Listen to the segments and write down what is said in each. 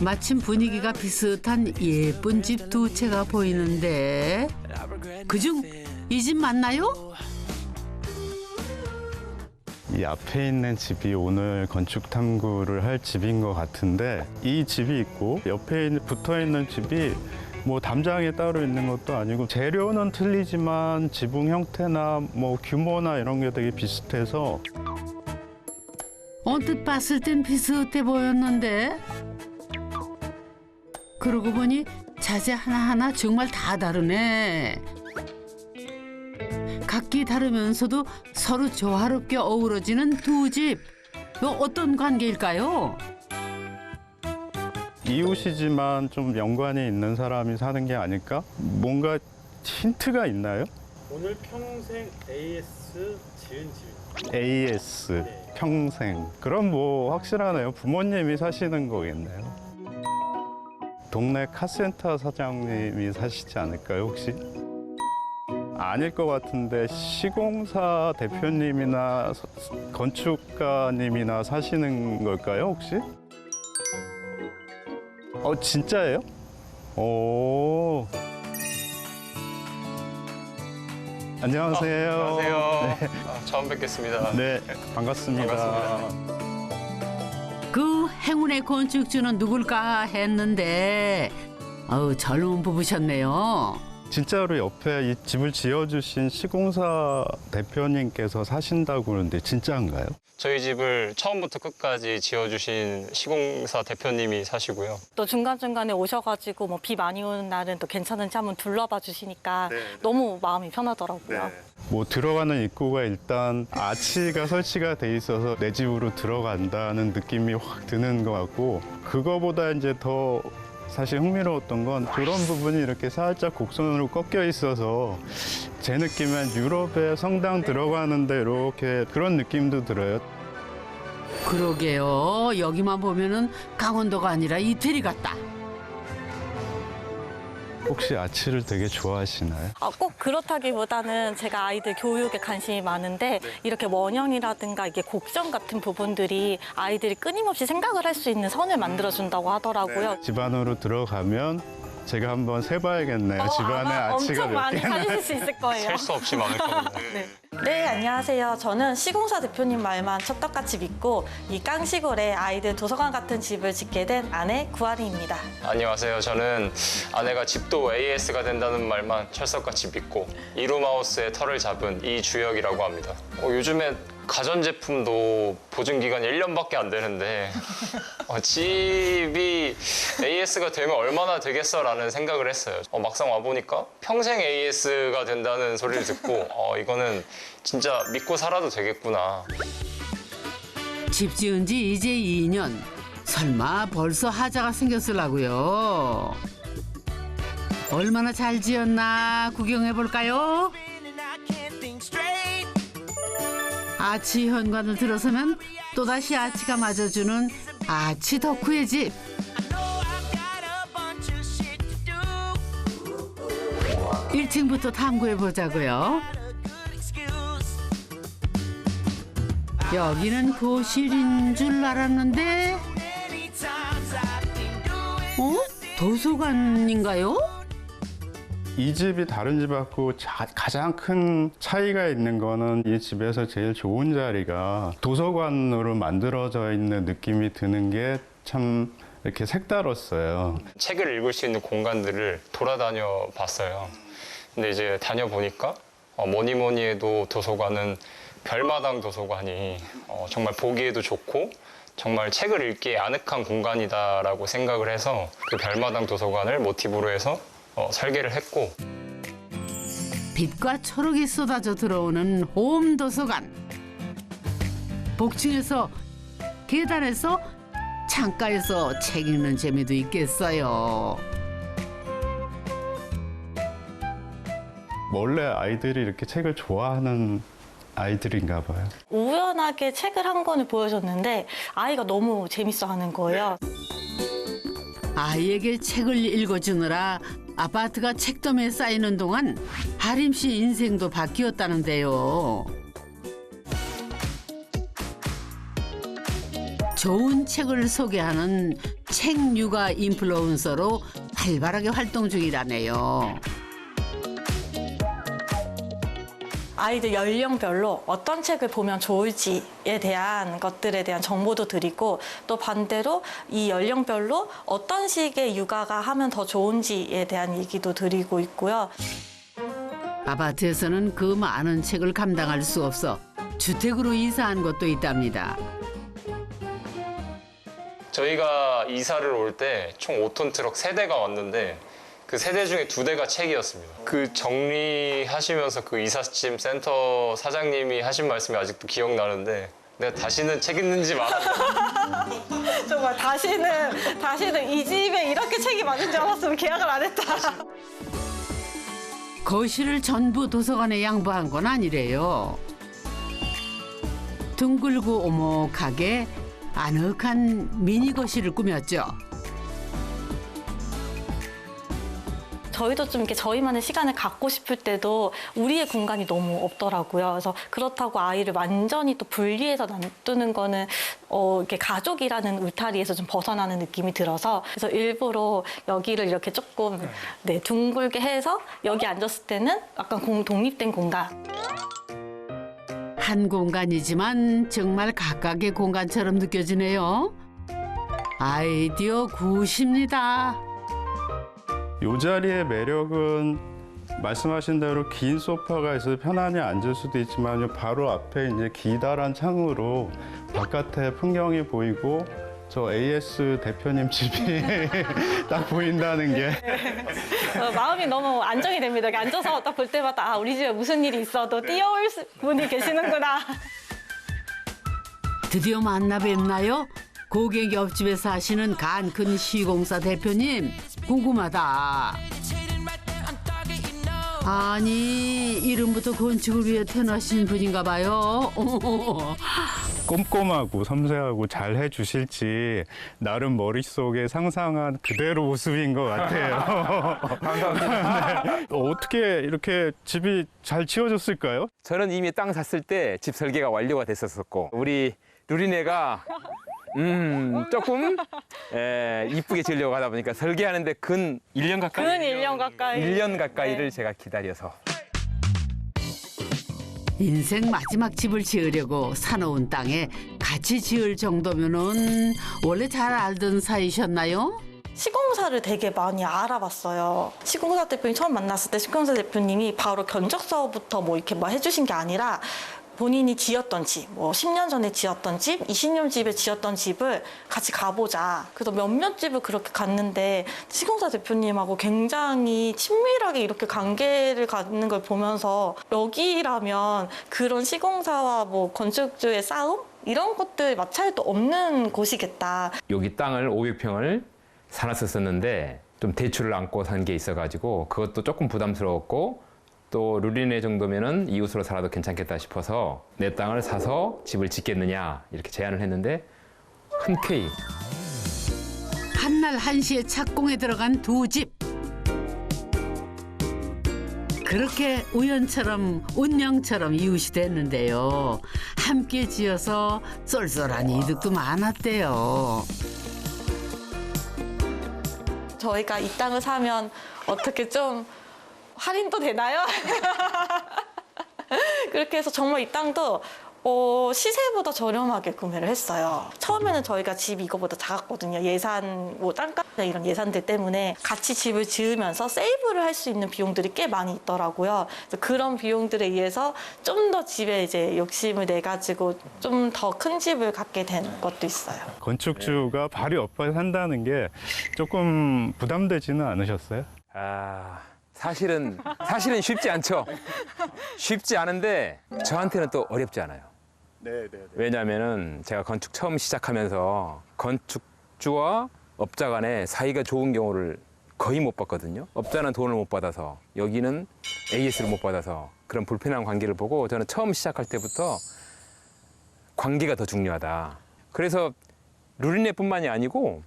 마침 분위기가 비슷한 예쁜 집 두 채가 보이는데 그중 이 집 맞나요? 이 앞에 있는 집이 오늘 건축 탐구를 할 집인 것 같은데 이 집이 있고 옆에 붙어 있는 집이 뭐 담장이 따로 있는 것도 아니고 재료는 틀리지만 지붕 형태나 뭐 규모나 이런 게 되게 비슷해서 언뜻 봤을 땐 비슷해 보였는데 그러고 보니 자재 하나하나 정말 다 다르네. 각기 다르면서도 서로 조화롭게 어우러지는 두 집. 어떤 관계일까요? 이웃이지만 좀 연관이 있는 사람이 사는 게 아닐까? 뭔가 힌트가 있나요? 오늘 평생 AS 지은 집입니다. AS 네. 평생. 그럼 뭐 확실하네요. 부모님이 사시는 거겠네요. 동네 카센터 사장님이 사시지 않을까요, 혹시? 아닐 것 같은데 시공사 대표님이나 건축가님이나 사시는 걸까요, 혹시? 진짜예요? 오. 안녕하세요. 안녕하세요. 네, 처음 뵙겠습니다. 네, 반갑습니다. 반갑습니다. 그 행운의 건축주는 누굴까 했는데 젊은 부부셨네요. 진짜로 옆에 이 집을 지어주신 시공사 대표님께서 사신다고 그러는데 진짜인가요? 저희 집을 처음부터 끝까지 지어주신 시공사 대표님이 사시고요. 또 중간중간에 오셔가지고 뭐 비 많이 오는 날은 또 괜찮은지 한번 둘러봐 주시니까 네. 너무 마음이 편하더라고요. 뭐 들어가는 입구가 일단 아치가 설치가 돼 있어서 내 집으로 들어간다는 느낌이 확 드는 것 같고 그거보다 이제 더 사실 흥미로웠던 건 그런 부분이 이렇게 살짝 곡선으로 꺾여 있어서 제 느낌엔 유럽의 성당 들어가는데 이렇게 그런 느낌도 들어요. 그러게요. 여기만 보면은 강원도가 아니라 이태리 같다. 혹시 아치를 되게 좋아하시나요? 꼭 그렇다기보다는 제가 아이들 교육에 관심이 많은데 이렇게 원형이라든가 이게 곡선 같은 부분들이 아이들이 끊임없이 생각을 할 수 있는 선을 만들어준다고 하더라고요. 집 안으로 들어가면 제가 한번 세봐야겠네요. 집 안에 아마 아치가 엄청 몇 많이 개나. 찾으실 수 있을 거예요. 셀 수 없이 많을 겁니다. 네, 안녕하세요. 저는 시공사 대표님 말만 찰떡같이 믿고 이 깡시골에 아이들 도서관 같은 집을 짓게 된 아내 구아리입니다. 안녕하세요. 저는 아내가 집도 AS가 된다는 말만 철석같이 믿고 이루마우스의 털을 잡은 이주혁이라고 합니다. 요즘에 가전제품도 보증기간이 1년밖에 안 되는데 집이 AS가 되면 얼마나 되겠어라는 생각을 했어요. 막상 와보니까 평생 AS가 된다는 소리를 듣고 이거는 진짜 믿고 살아도 되겠구나. 집 지은 지 이제 2년. 설마 벌써 하자가 생겼으라고요. 얼마나 잘 지었나 구경해 볼까요? 아치 현관을 들어서면 또다시 아치가 맞아주는 아치 덕후의 집. 일층부터 탐구해 보자고요. 여기는 거실인 줄 알았는데 도서관인가요? 이 집이 다른 집하고 가장 큰 차이가 있는 거는 이 집에서 제일 좋은 자리가 도서관으로 만들어져 있는 느낌이 드는 게 참 이렇게 색달랐어요. 책을 읽을 수 있는 공간들을 돌아다녀 봤어요. 근데 이제 다녀보니까 뭐니 뭐니 해도 도서관은 별마당 도서관이 정말 보기에도 좋고 정말 책을 읽기에 아늑한 공간이다라고 생각을 해서 그 별마당 도서관을 모티브로 해서 설계를 했고 빛과 초록이 쏟아져 들어오는 홈 도서관. 복층에서 계단에서 창가에서 책 읽는 재미도 있겠어요. 원래 아이들이 이렇게 책을 좋아하는 아이들인가 봐요. 우연하게 책을 한 권을 보여줬는데 아이가 너무 재밌어 하는 거예요. 아이에게 책을 읽어주느라 아파트가 책더미에 쌓이는 동안 하림 씨 인생도 바뀌었다는데요. 좋은 책을 소개하는 책 육아 인플루언서로 활발하게 활동 중이라네요. 아이들 연령별로 어떤 책을 보면 좋을지에 대한 것들에 대한 정보도 드리고 또 반대로 이 연령별로 어떤 식의 육아가 하면 더 좋은지에 대한 얘기도 드리고 있고요. 아파트에서는 그 많은 책을 감당할 수 없어 주택으로 이사한 것도 있답니다. 저희가 이사를 올 때 총 5톤 트럭 3대가 왔는데 그 3대 중에 2대가 책이었습니다. 그 정리하시면서 그 이삿짐 센터 사장님이 하신 말씀이 아직도 기억나는데 내가 다시는 책 읽는지 말았다. 정말 다시는 이 집에 이렇게 책이 많은 줄 알았으면 계약을 안 했다. 거실을 전부 도서관에 양보한 건 아니래요. 둥글고 오목하게 아늑한 미니 거실을 꾸몄죠. 저희도 좀 이렇게 저희만의 시간을 갖고 싶을 때도 우리의 공간이 너무 없더라고요. 그래서 그렇다고 아이를 완전히 또 분리해서 놔두는 거는 이렇게 가족이라는 울타리에서 좀 벗어나는 느낌이 들어서 그래서 일부러 여기를 이렇게 조금 둥글게 해서 여기 앉았을 때는 약간 독립된 공간. 한 공간이지만 정말 각각의 공간처럼 느껴지네요. 아이디어 굿입니다. 이 자리의 매력은 말씀하신 대로 긴 소파가 있어서 편안히 앉을 수도 있지만 바로 앞에 이제 기다란 창으로 바깥에 풍경이 보이고 저 AS 대표님 집이 딱 보인다는 게 마음이 너무 안정이 됩니다. 이렇게 앉아서 딱 볼 때마다 우리 집에 무슨 일이 있어도 뛰어올 분이 계시는구나. 드디어 만나 뵙나요? 고객 옆집에 사시는 간큰 시공사 대표님 궁금하다. 아니 이름부터 건축을 위해 태어나신 분인가 봐요. 꼼꼼하고 섬세하고 잘 해주실지 나름 머릿속에 상상한 그대로 모습인 것 같아요. 감사합니다. 네. 어떻게 이렇게 집이 잘 지어졌을까요? 저는 이미 땅 샀을 때 집 설계가 완료가 됐었고 우리 루리네가 조금 이쁘게 지으려고 하다 보니까 설계하는데 근 1년 가까이? 근 1년 가까이. 1년 가까이를 네. 제가 기다려서. 인생 마지막 집을 지으려고 사놓은 땅에 같이 지을 정도면은 원래 잘 알던 사이셨나요? 시공사를 되게 많이 알아봤어요. 시공사 대표님 처음 만났을 때 시공사 대표님이 바로 견적서부터 뭐 이렇게 해주신 게 아니라 본인이 지었던 집, 10년 전에 지었던 집, 20년 집에 지었던 집을 같이 가보자. 그래서 몇몇 집을 그렇게 갔는데 시공사 대표님하고 굉장히 친밀하게 이렇게 관계를 갖는 걸 보면서 여기라면 그런 시공사와 건축주의 싸움? 이런 것들 마찰도 없는 곳이겠다. 여기 땅을 500평을 사놨었는데 좀 대출을 안고 산 게 있어가지고 그것도 조금 부담스러웠고 또 루리네 정도면은 이웃으로 살아도 괜찮겠다 싶어서 내 땅을 사서 집을 짓겠느냐 이렇게 제안을 했는데 흔쾌히 한날 한시에 착공에 들어간 두 집. 그렇게 우연처럼 운명처럼 이웃이 됐는데요. 함께 지어서 쏠쏠한 이득도 많았대요. 저희가 이 땅을 사면 어떻게 좀 할인도 되나요? 그렇게 해서 정말 이 땅도 시세보다 저렴하게 구매를 했어요. 처음에는 저희가 집 이거보다 작았거든요. 예산, 땅값이나 이런 예산들 때문에 같이 집을 지으면서 세이브를 할 수 있는 비용들이 꽤 많이 있더라고요. 그래서 그런 비용들에 의해서 좀 더 집에 이제 욕심을 내가지고 좀 더 큰 집을 갖게 된 것도 있어요. 건축주가 바로 옆에 산다는 게 조금 부담되지는 않으셨어요? 사실은 쉽지 않죠. 쉽지 않은데 저한테는 또 어렵지 않아요. 왜냐하면은 제가 건축 처음 시작하면서 건축주와 업자 간에 사이가 좋은 경우를 거의 못 봤거든요. 업자는 돈을 못 받아서 여기는 AS를 못 받아서 그런 불편한 관계를 보고 저는 처음 시작할 때부터 관계가 더 중요하다. 그래서 루리네뿐만이 아니고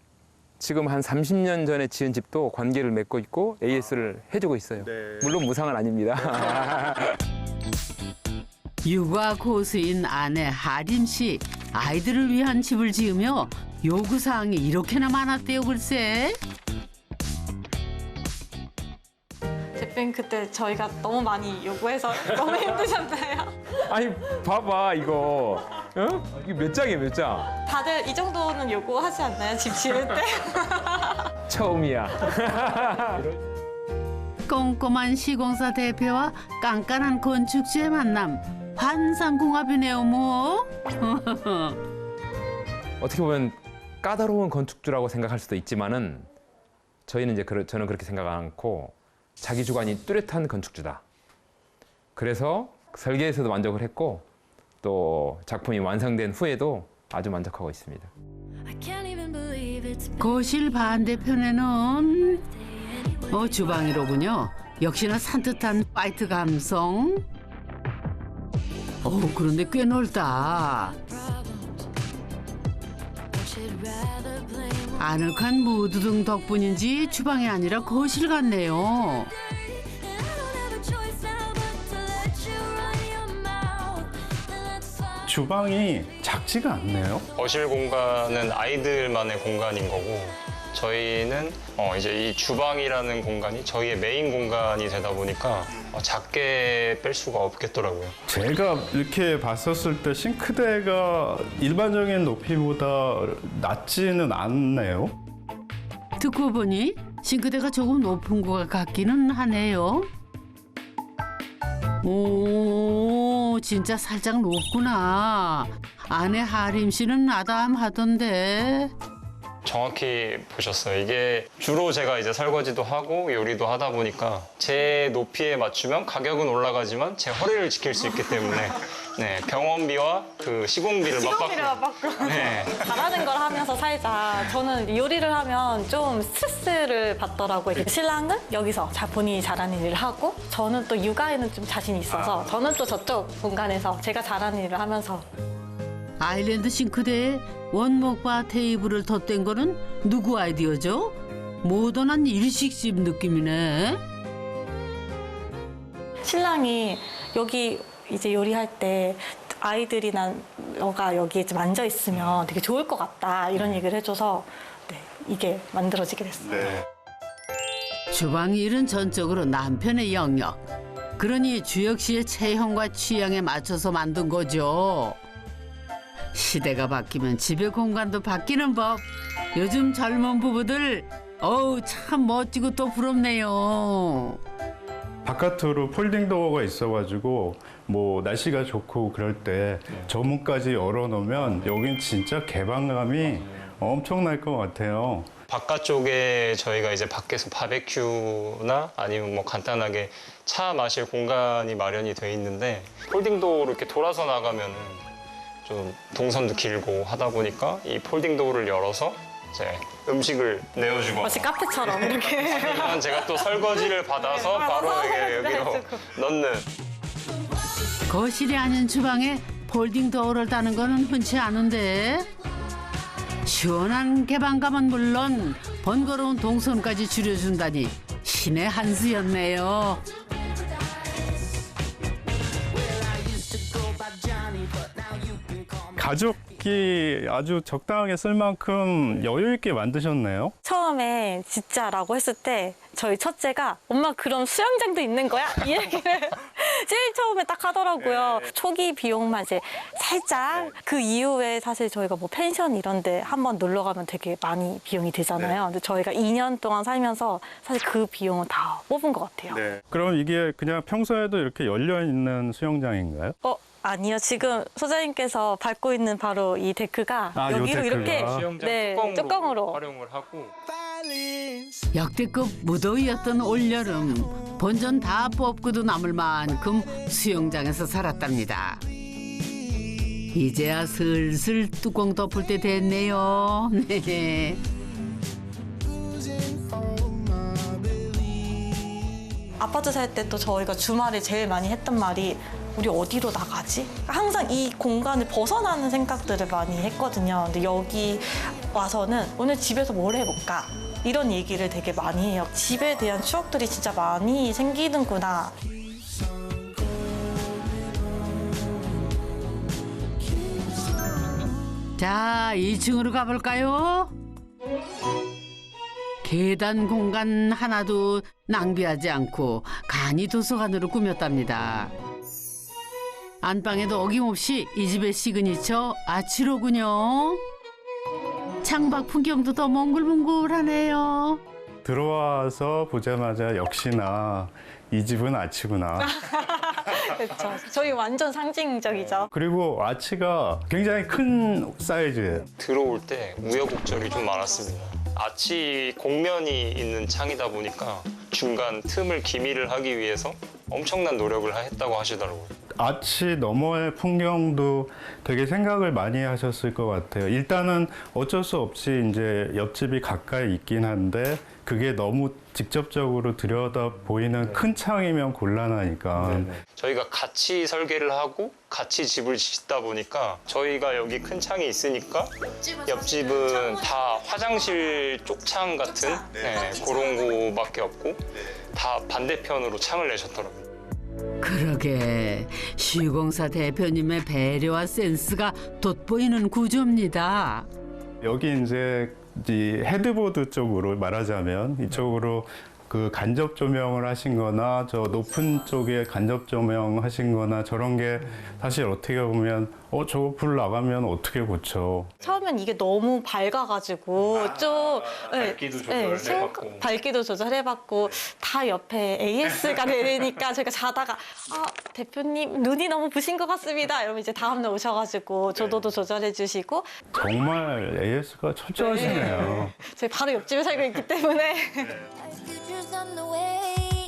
지금 한 30년 전에 지은 집도 관계를 맺고 있고 AS를 해주고 있어요. 물론 무상은 아닙니다. 육아 고수인 아내 하림 씨. 아이들을 위한 집을 지으며 요구사항이 이렇게나 많았대요 글쎄. 대표님 그때 저희가 너무 많이 요구해서 너무 힘드셨나요? 아니 봐봐 이거. 어? 이게 몇 장이에요 몇 장? 다들 이 정도는 요구하지 않나요? 집 지을 때? 처음이야. 꼼꼼한 시공사 대표와 깐깐한 건축주의 만남. 환상궁합이네요 뭐. 어떻게 보면 까다로운 건축주라고 생각할 수도 있지만은 저희는 이제 저는 그렇게 생각 않고 자기 주관이 뚜렷한 건축주다. 그래서 설계에서도 만족을 했고 또 작품이 완성된 후에도 아주 만족하고 있습니다. 거실 반대편에는 주방이로군요. 역시나 산뜻한 화이트 감성. 그런데 꽤 넓다. 아늑한 무드등 덕분인지 주방이 아니라 거실 같네요. 주방이 작지가 않네요. 거실 공간은 아이들만의 공간인 거고 저희는 이제 이 주방이라는 공간이 저희의 메인 공간이 되다 보니까 작게 뺄 수가 없겠더라고요. 제가 이렇게 봤었을 때 싱크대가 일반적인 높이보다 낮지는 않네요. 듣고 보니 싱크대가 조금 높은 것 같기는 하네요. 오, 진짜 살짝 높구나. 아내 하림 씨는 아담하던데. 정확히 보셨어요. 이게 주로 제가 이제 설거지도 하고 요리도 하다 보니까 제 높이에 맞추면 가격은 올라가지만 제 허리를 지킬 수 있기 때문에 네, 병원비와 그 시공비를 맞받고 네. 잘하는 걸 하면서 살자. 저는 요리를 하면 좀 스트레스를 받더라고요. 신랑은 여기서 본인이 잘하는 일을 하고 저는 또 육아에는 좀 자신이 있어서 저는 또 저쪽 공간에서 제가 잘하는 일을 하면서 아일랜드 싱크대에 원목과 테이블을 덧댄 거는 누구 아이디어죠? 모던한 일식집 느낌이네. 신랑이 여기 이제 요리할 때 아이들이나 너가 여기에 좀 앉아 있으면 되게 좋을 것 같다 이런 얘기를 해줘서 네, 이게 만들어지게 됐어요. 네. 주방 일은 전적으로 남편의 영역. 그러니 주혁 씨의 체형과 취향에 맞춰서 만든 거죠. 시대가 바뀌면 집의 공간도 바뀌는 법. 요즘 젊은 부부들 참 멋지고 또 부럽네요. 바깥으로 폴딩 도어가 있어가지고 뭐 날씨가 좋고 그럴 때 저 문까지 열어놓으면 여긴 진짜 개방감이 엄청날 것 같아요. 바깥쪽에 저희가 이제 밖에서 바베큐나 아니면 뭐 간단하게 차 마실 공간이 마련이 돼 있는데 폴딩도어로 이렇게 돌아서 나가면은 좀 동선도 길고 하다 보니까 이 폴딩 도어를 열어서 이제 음식을 내어주거나 마치 카페처럼 이렇게 아니면 제가 또 설거지를 받아서 바로 여기로 넣는 거실이 아닌 주방에 폴딩 도어를 다는 거는 흔치 않은데 시원한 개방감은 물론 번거로운 동선까지 줄여준다니 신의 한 수였네요. 가족이 아주 적당하게 쓸 만큼 여유 있게 만드셨네요. 처음에 진짜라고 했을 때 저희 첫째가 엄마 그럼 수영장도 있는 거야? 이 얘기를 제일 처음에 딱 하더라고요. 초기 비용만 이제 살짝 그 이후에 사실 저희가 뭐 펜션 이런 데 한번 놀러 가면 되게 많이 비용이 들잖아요. 근데 저희가 2년 동안 살면서 사실 그 비용은 다 뽑은 것 같아요. 그럼 이게 그냥 평소에도 이렇게 열려있는 수영장인가요? 아니요. 지금 소장님께서 밟고 있는 바로 이 데크가 요 여기로 데크가. 이렇게 수영장 네, 뚜껑으로 활용을 하고 역대급 무더위였던 올여름 본전 다 뽑고도 남을 만큼 수영장에서 살았답니다. 이제야 슬슬 뚜껑 덮을 때 됐네요. 네. 아파트 살 때 또 저희가 주말에 제일 많이 했던 말이 우리 어디로 나가지? 항상 이 공간을 벗어나는 생각들을 많이 했거든요. 근데 여기 와서는 오늘 집에서 뭘 해볼까? 이런 얘기를 되게 많이 해요. 집에 대한 추억들이 진짜 많이 생기는구나. 자, 2층으로 가볼까요? 계단 공간 하나도 낭비하지 않고 간이 도서관으로 꾸몄답니다. 안방에도 어김없이 이 집의 시그니처 아치로군요. 창밖 풍경도 더 몽글몽글하네요. 들어와서 보자마자 역시나 이 집은 아치구나. 그렇죠. 저희 완전 상징적이죠. 그리고 아치가 굉장히 큰 사이즈예요. 들어올 때 우여곡절이 좀 많았습니다. 아치 곡면이 있는 창이다 보니까 중간 틈을 기미를 하기 위해서 엄청난 노력을 했다고 하시더라고요. 아치 너머의 풍경도 되게 생각을 많이 하셨을 것 같아요. 일단은 어쩔 수 없이 이제 옆집이 가까이 있긴 한데 그게 너무 직접적으로 들여다 보이는 큰 창이면 곤란하니까. 저희가 같이 설계를 하고 같이 집을 짓다 보니까 저희가 여기 큰 창이 있으니까 옆집은 다 화장실 쪽창 같은 그런 거밖에 없고 다 반대편으로 창을 내셨더라고요. 그러게 시공사 대표님의 배려와 센스가 돋보이는 구조입니다. 여기 이제 이 헤드보드 쪽으로 말하자면 이쪽으로 그 간접 조명을 하신 거나 저 높은 쪽에 간접 조명 하신 거나 저런 게 사실 어떻게 보면 저거 불 나가면 어떻게 고쳐. 처음엔 이게 너무 밝아가지고 좀 밝기도 조절해봤고. 밝기도 조절해봤고 다 옆에 AS가 되니까 저희가 자다가 대표님 눈이 너무 부신 것 같습니다. 이러면 이제 다음날 오셔가지고 조도도 조절해주시고 정말 AS가 철저하시네요. 저희 바로 옆집에 살고 있기 때문에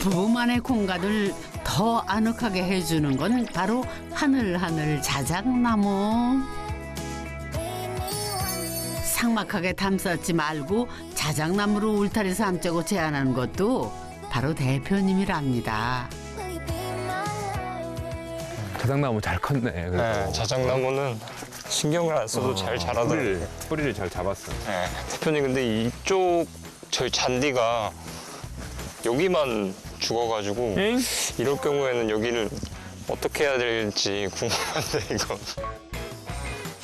부부만의 공간을 더 아늑하게 해주는 건 바로 하늘하늘 자작나무. 삭막하게 담쌓지 말고 자작나무로 울타리 삼자고 제안하는 것도 바로 대표님이랍니다. 자작나무 잘 컸네. 그래도. 네, 자작나무는 신경을 안 써도 잘 자라더라고요. 뿌리를 잘 잡았어. 네, 대표님 근데 이쪽 저희 잔디가 여기만 죽어가지고 엥? 이럴 경우에는 여기를 어떻게 해야 될지 궁금한데 이거.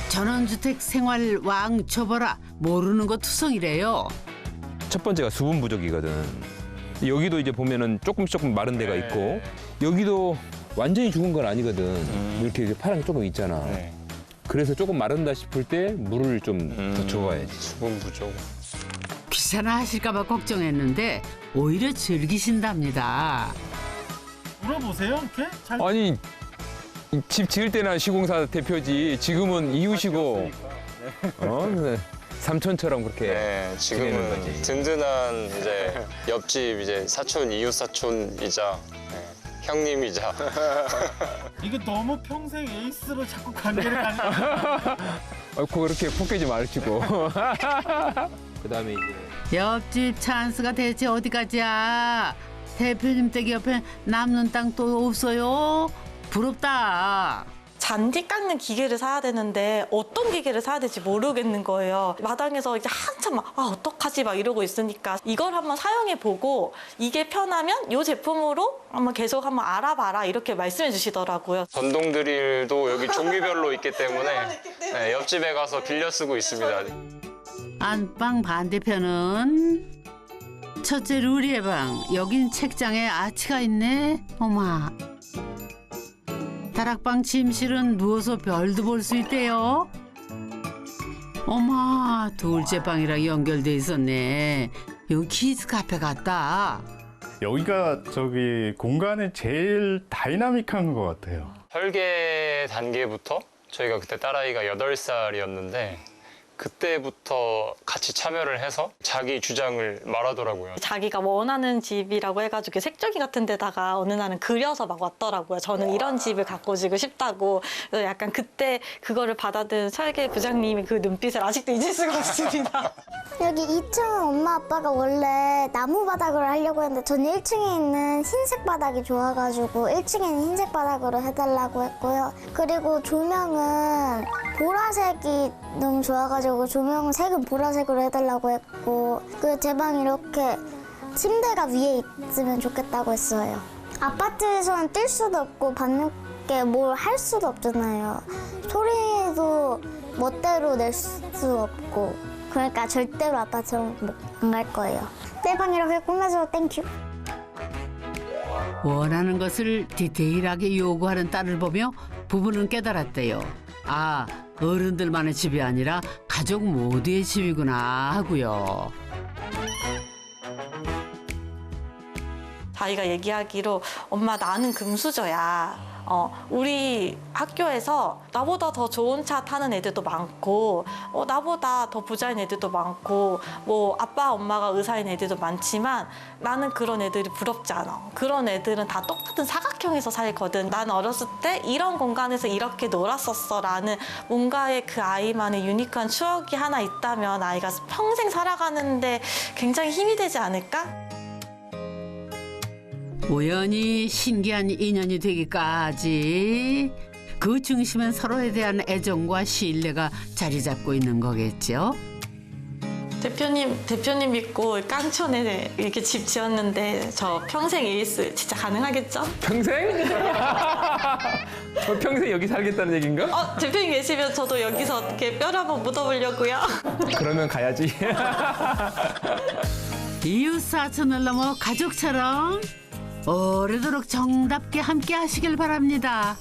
전원주택 생활 왕초보라 모르는 거 투성이래요. 첫 번째가 수분 부족이거든. 여기도 이제 보면은 조금 마른 데가 있고 여기도 완전히 죽은 건 아니거든. 이렇게 파란 게 조금 있잖아. 네. 그래서 조금 마른다 싶을 때 물을 좀 더 줘야지. 수분 부족. 귀찮아하실까 봐 걱정했는데 오히려 즐기신답니다. 물어보세요, 이렇게? 잘 아니 집 지을 때나 시공사 대표지 지금은 이웃이고 네. 삼촌처럼 그렇게 네, 지내는 지금은 거지. 든든한 이제 옆집 이제 사촌 이웃 사촌이자 형님이자. 이거 너무 평생 에이스로 자꾸 관계를 가는 그렇게 포개지 말지고. 그다음에 이제 옆집 찬스가 대체 어디까지야? 대표님 댁 옆에 남는 땅 또 없어요? 부럽다. 잔디 깎는 기계를 사야 되는데 어떤 기계를 사야 될지 모르겠는 거예요. 마당에서 이제 한참 어떡하지 막 이러고 있으니까 이걸 한번 사용해 보고 이게 편하면 이 제품으로 한번 계속 한번 알아봐라 이렇게 말씀해 주시더라고요. 전동 드릴도 여기 종류별로 있기 때문에 네, 옆집에 가서 빌려 쓰고 있습니다. 안방 반대편은 첫째 루리의 방. 여긴 책장에 아치가 있네. 어마. 다락방 침실은 누워서 별도 볼 수 있대요. 어마, 둘째 방이랑 연결돼 있었네. 여기 키즈 카페 같다. 여기가 저기 공간이 제일 다이나믹한 것 같아요. 설계 단계부터 저희가 그때 딸아이가 8살이었는데 그때부터 같이 참여를 해서 자기 주장을 말하더라고요. 자기가 원하는 집이라고 해가지고 색조기 같은 데다가 어느 날은 그려서 막 왔더라고요. 저는 이런 집을 갖고 지고 싶다고. 그래서 약간 그때 그거를 받아든 설계 부장님의 그 눈빛을 아직도 잊을 수가 없습니다. 여기 2층은 엄마 아빠가 원래 나무 바닥으로 하려고 했는데 전 1층에 있는 흰색 바닥이 좋아가지고 1층에는 흰색 바닥으로 해달라고 했고요. 그리고 조명은 보라색이 너무 좋아가지고 조명 색은 보라색으로 해달라고 했고 그 제 방 이렇게 침대가 위에 있으면 좋겠다고 했어요. 아파트에서는 뛸 수도 없고 밤늦게 뭘 할 수도 없잖아요. 소리도 멋대로 낼 수 없고 그러니까 절대로 아빠처럼 안 갈 거예요. 내 방 이렇게 꾸며줘 땡큐. 원하는 것을 디테일하게 요구하는 딸을 보며 부부는 깨달았대요. 아, 어른들만의 집이 아니라 가족 모두의 집이구나 하고요. 자기가 얘기하기로 엄마 나는 금수저야. 우리 학교에서 나보다 더 좋은 차 타는 애들도 많고 나보다 더 부자인 애들도 많고 뭐 아빠 엄마가 의사인 애들도 많지만 나는 그런 애들이 부럽지 않아. 그런 애들은 다 똑같은 사각형에서 살거든. 난 어렸을 때 이런 공간에서 이렇게 놀았었어 라는 뭔가의 그 아이만의 유니크한 추억이 하나 있다면 아이가 평생 살아가는데 굉장히 힘이 되지 않을까? 우연히 신기한 인연이 되기까지 그 중심엔 서로에 대한 애정과 신뢰가 자리 잡고 있는 거겠죠. 대표님 믿고 깡촌에 이렇게 집 지었는데 저 평생 에이스 진짜 가능하겠죠? 평생? 저 평생 여기 살겠다는 얘기인가? 대표님 계시면 저도 여기서 어떻게 뼈를 한번 묻어보려고요. 그러면 가야지. 이웃 사촌을 넘어 가족처럼 오래도록 정답게 함께 하시길 바랍니다.